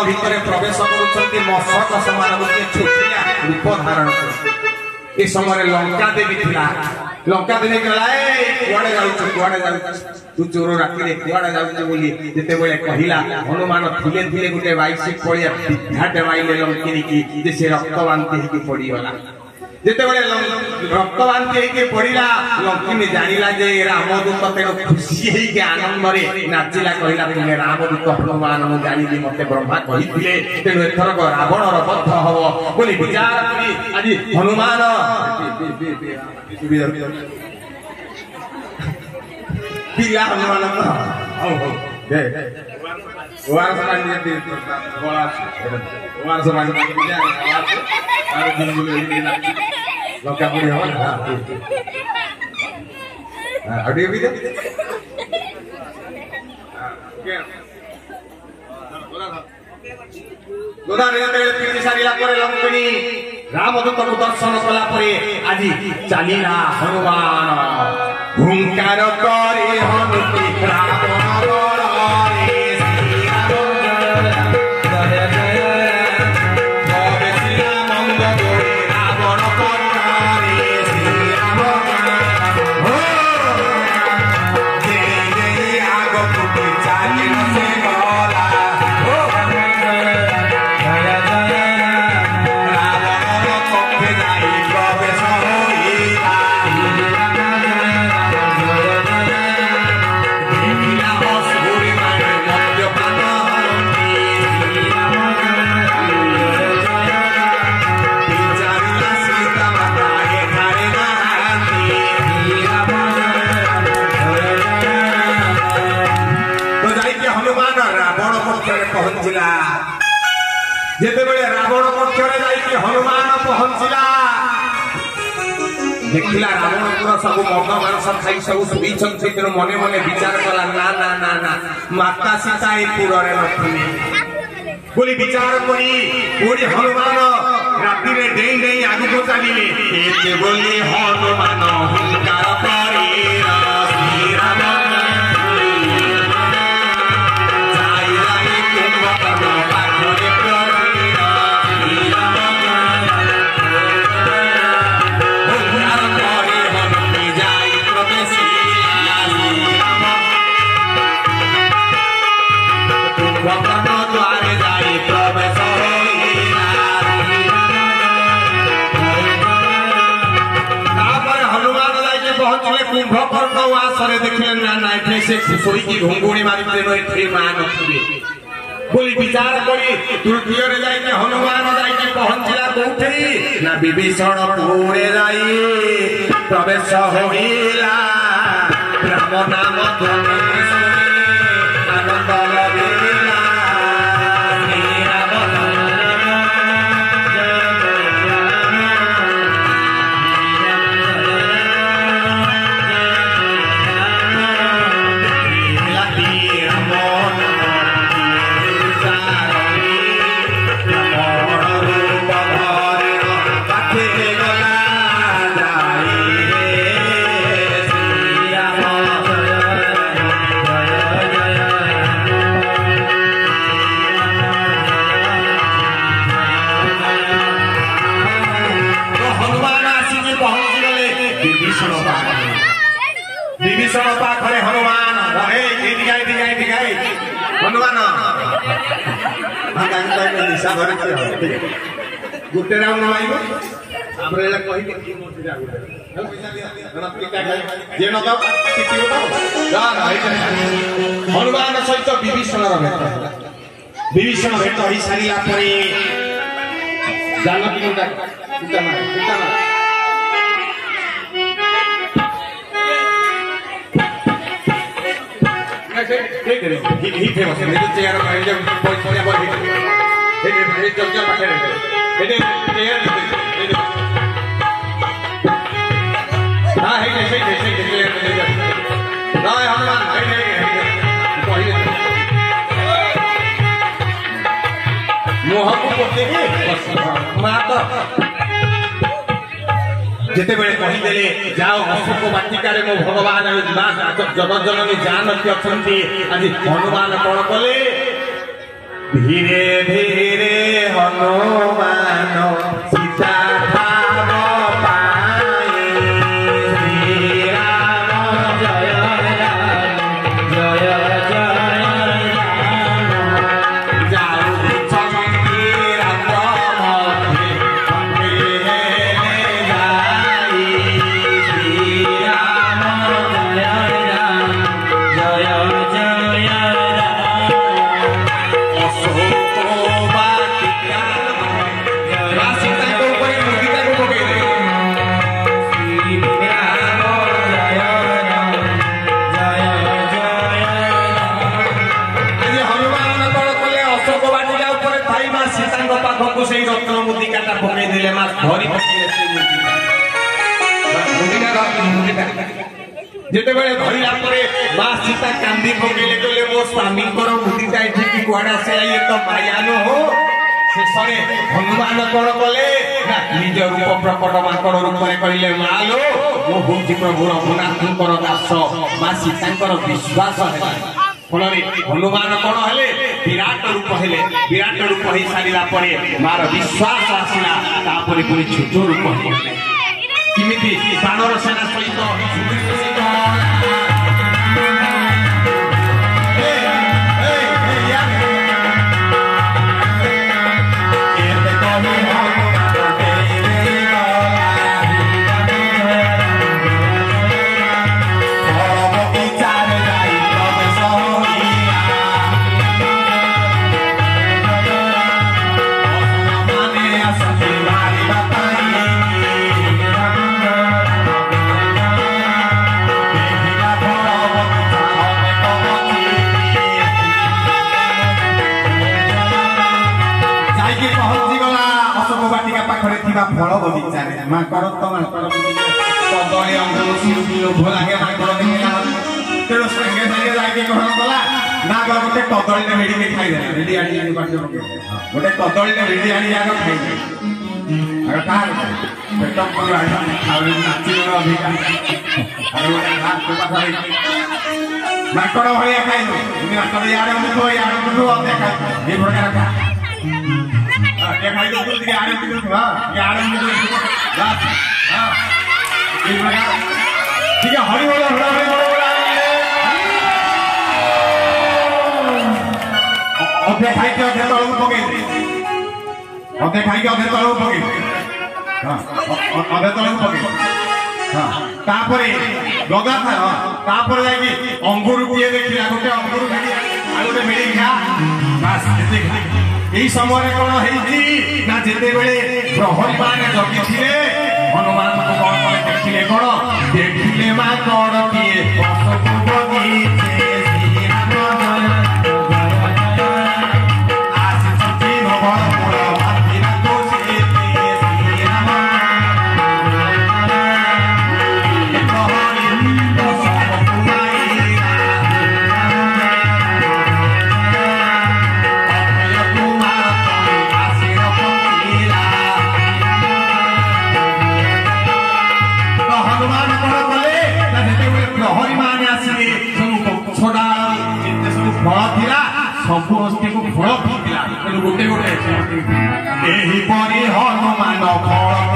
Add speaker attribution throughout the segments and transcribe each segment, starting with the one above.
Speaker 1: भितर प्रवेश करुछन्ति मशक समान गोटे छोटिया रूप धारण कर ए समय लंका देवी थिला लंका देवी कहला ए कुआडे जाउछ तू चोर राति रे कुआडे जाउछ बोली जेते बेले कहिला हनुमान धीरे धीरे गोटे बाइसी पड़िया विद्याटे माइले लंकिनी की जे से रक्तवांती हेकी पड़ी गला जेते बेले रक्तवांती हेकी पड़िला लंकिनी जानिला जे रामदूत तेनो खुशी हेई के आनंद रे नाचिला कहिला तुमे रामदूत हनुमान मु जानिली मते ब्रह्मा कहिथिले तेनो एथरक रावण र बद्ध हबो बोली विचार करी आजि हनुमान पिला हनुमान हो दे वार समाज जे बोला वार समाज के बिना आवाज और दिन बोले लंका पड़ी हो हां ऑडियो भी दे गोदा रे तेल पीठी सारीला परे लंकिनी रामदूत को दर्शन कला परे आजि चालीला हनुमान हुंकार करे हनुमति रावण रे जेते बेले रावण पक्षरे जाई हनुमान पहुंचला देखिला रावण पूरा सब मर्द मांस खाई सब सुई छन से मने मने विचार कला ना ना ना ना माता सीता ए पुररे नथिले बोली विचार करी ओडी हनुमान राति रे डेई डेई आगु को चालिले एते बोली हनुमान हुंकार करे श्री राम कुंभकर्ण आसरे देखले ना ना एथे से सोई की घुंगुणी मारी देनो एथे मान नथिबे बोली विचार करी तृतीय रे जाई के हनुमान जाई के पहुंचला कोठी ना विभीषण पुरे जाई प्रवेश होइला राम नाम ध्वनि आनंद लगिला विभीषण पाखरे हनुमान हनुमान निशा धरे गोटे राउंड माइबो हमरे ला कहि के की मोटी जा जे न तो कितियो तो जा हनुमान सहित विभीषण र भेट विभीषण भेट होई सारीला परे Janaki Sita he famous in the chair of a young boy for your body. He just jump ahead. He did जेते बेले कहि देले जाओ अशोक वाटिका रे मो भगवान जगत जननी जानकी अछंती आज हनुमान कोन कले धीरे धीरे हनुमान सीता भाव पाए श्री राम जय राम जय जय राम जाऊ चमकी रात मध्ये जाई श्री राम जय राम जय जय से रत्न मुदिकाटा पकई देले मा धरी पकईले से मुदिका जेते बेले धरिला परे मा सीता कांदी पकईले कहले मो स्वामी कर मुदिका एठी की कुआडा से आए तो मायानो हो शेषरे हनुमान कोन कले ना निज रूप प्रकट माकड़ रूप रे कहले मालो मो होची प्रभु रघुनाथंकर दास मा सीतांकर विश्वास है फलरे हनुमान कोन हेले विराट रूप हेले विराट रूप हे सारिला परे मार विश्वास आसिला तापरे पुरी छोट रूप हेले किमिति बानर सेना सहित फल बगीचा माकड़ तो माकड़ कदली अंगूर लोभ लगे माकड़ देखला तेरो संगे संगे जाके ग्रहण कला ना गोटे कदली ने भेड़ी खाई दे भेड़ी आनी बाटे गोटे कदली ने भेड़ी आनी जाके खाई दे अगर कार पेट पर आइला खावे नाची अधिका अरे गोटे हाथ को पाथाई माकड़ भलिया खाई दो तुम माकड़ यार मुठो देखा ये प्रकार का खाई दो तुम आरे मिलो हां यार मिलो बस हां ये प्रकार ठीक है हरि बोल अधे खाई के अधे तळु पके अधे खाई के अधे तळु पके हां अधे तळु पके हां तापरे गगा था तापरे जाई अंगूर पिए देखिला गोटे अंगूर भेड़ी आ गोटे भेड़ी खा बस एते এই সময় কোন হেইছি না যেতে বেলে প্রহরী মানে জগিছিলে হনুমান কোন করে দেখিলে কোন দেখিলে মা কোন কিয়ে পশু বগিছে শ্রী রাম জয় আসি চিন বড় বড় মাতিরা কোছে শ্রী রাম প্রহরী मान आसी छोड़ा फल थिला सबु हस्ती को फल थिला गोटे गोटे एही परी हनुमान फल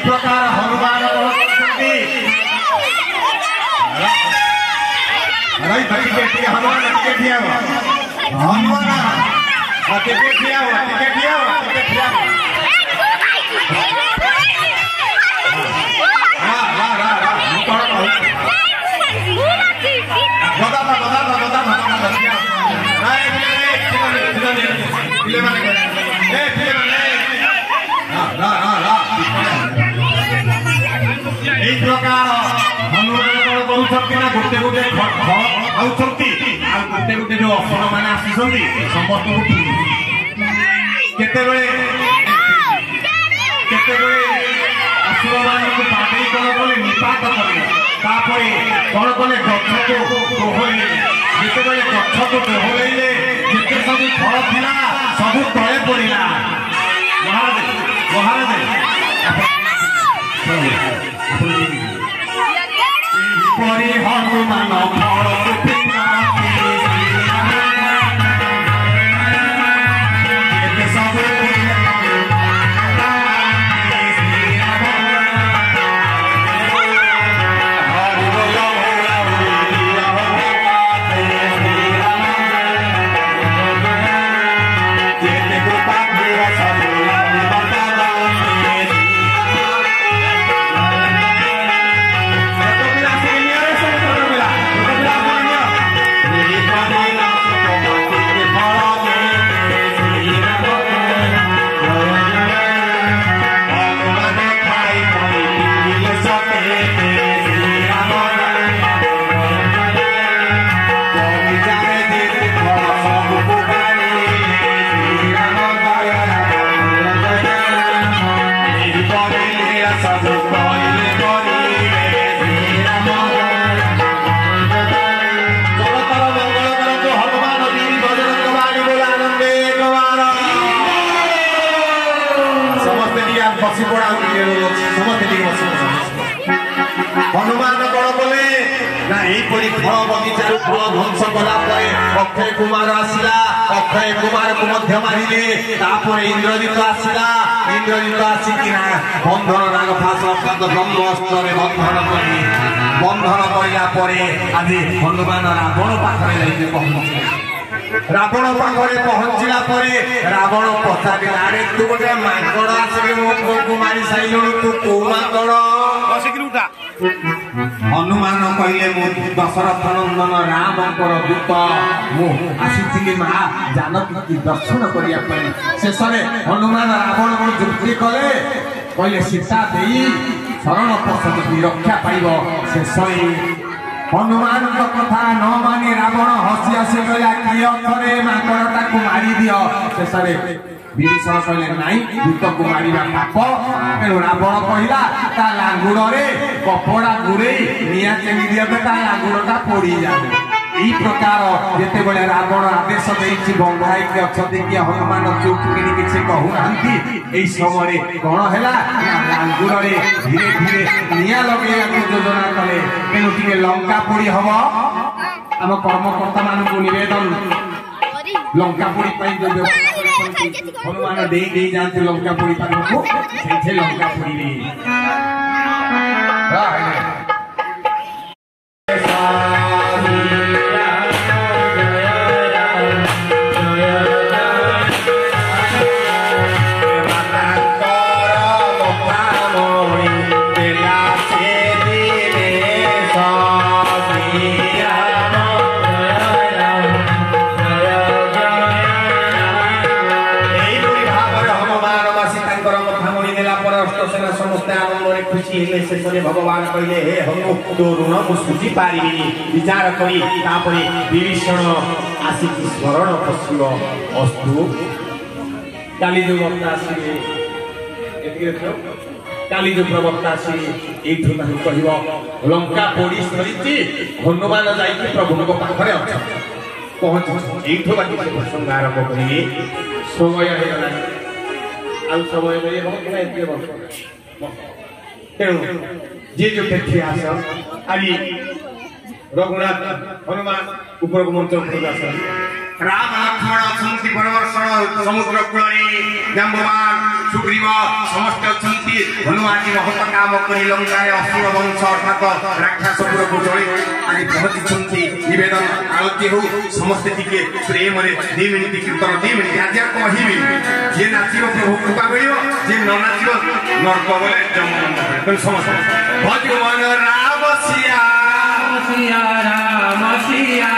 Speaker 1: प्रकार हनुमान हनुमान କରୁଛନ୍ତି ନା ଗୋଟେ ଗୋଟେ ଖାଉଛନ୍ତି ଆଉ ଗୋଟେ ଗୋଟେ ଯୋଉ ଅସୁର ମାନେ ଆସୁଛନ୍ତି ସମସ୍ତଙ୍କୁ କେତେବେଳେ ଅସୁର ମାନଙ୍କୁ ବାଡେଇ କଣ କଲେ ନିପାତ କଲେ ତାପରେ କଣ କଲେ ଗଛକୁ ଦୋହଲେଇଲେ ଯେତେବେଳେ ଗଛକୁ ଦୋହଲେଇଲେ ଯେତେ ସବୁ ଫଳ ଥିଲା ସବୁ ତଳେ ପଡିଲା ମହାରାଜ ପରି ହନୁମାନ ଫଳକୁ हनुमान कौन बोले ना यहीपरी फल बगीचार फल ध्वंस कलापर अक्षय कुमार आसला अक्षय कुमार को मध्य मारे इंद्रजित आसला इंद्रजित आसिकिना बंधन राग फास ब्रह्मस्त्र बंधन करापर आज हनुमान रावण पाखे पहुंचे रावण पाखे पहुंचला रावण पचारे अरे तू गोटे माकड़ आसिक मो पुओ को मारी साइलु तू को माकड़ हनुमान कहले मु दशरथ नंदन राम दूत मु आसी माँ जानकी की दर्शन करने शेष हनुमान रावण को जुक्ति कले कहले सीता दे शरण पशु रक्षा पाइब शेष हनुमान कथा न मानी रावण हसी हसी कहला कि अर्थरे माकड़टा को मारी दियो शेष विभीषण कहले नाई दूत को मारिबा पाप तेणु रावण कहला ता लांगुड़े कपड़ा गुरे निया चेली दिया ता लांगुड़टा पोड़ी जाए यही प्रकार जिते बड़े रावण आदेश देछि बंधाई के अछति कि हनुमान चुप किनी किछि कहू नांती एई समय कोन हैला लांगुड़े धीरे धीरे निया लगेया को योजना कले तेणु टिके लंका पोड़ी हबो हम कर्मकर्ता मान को निवेदन लंकापुरी हनुमान दे जानते लंकापुरी को लंकापुरी भगवान कहले हे हनु तो ऋण मुझी पारि विचार करी विभीषण आसिक स्मरण पशु अस्तु काली जो वक्ता काली जो प्रवक्ता कह लंका पोड़ी सरी हनुमान जाइए प्रभु पाखे अच्छा पहुंच ये प्रसंग आरंभ करी समय आ समय तेणु जे जो देखिए आस आज रघुनाथ हनुमान ऊपर मंच राम लक्ष्मण अच्छा परवर्षण समुद्र कूल जाम्बवान सुग्रीव समस्त अच्छा हनुमान जी महत काम कर लंका असुर वंश अर्थात राक्षसपुर को चले आज पहुंची नवेदन आरती हो समस्ते टिके प्रेम 2 मिनिट कीर्तन 2 मिनिट आज कहबी जे नाचिब प्रभु कृपा मिल जे न नाचिब नर्क बोले जम समस्त भगवान राम सिया सिया राम सिया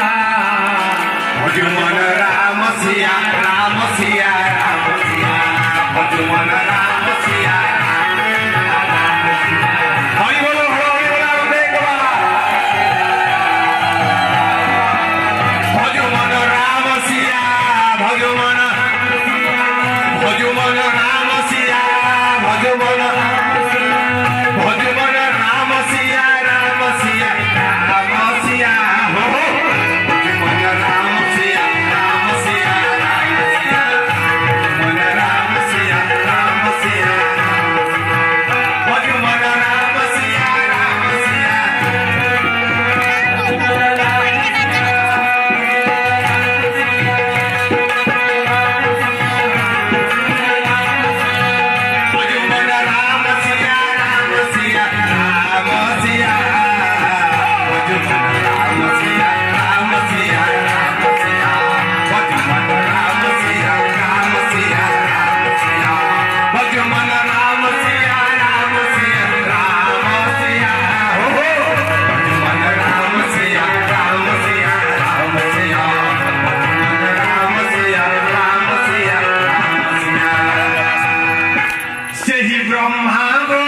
Speaker 1: भगवान राम सिया राम सिया राम सिया भगवान राम सिया हरि बोलो देख
Speaker 2: महाबो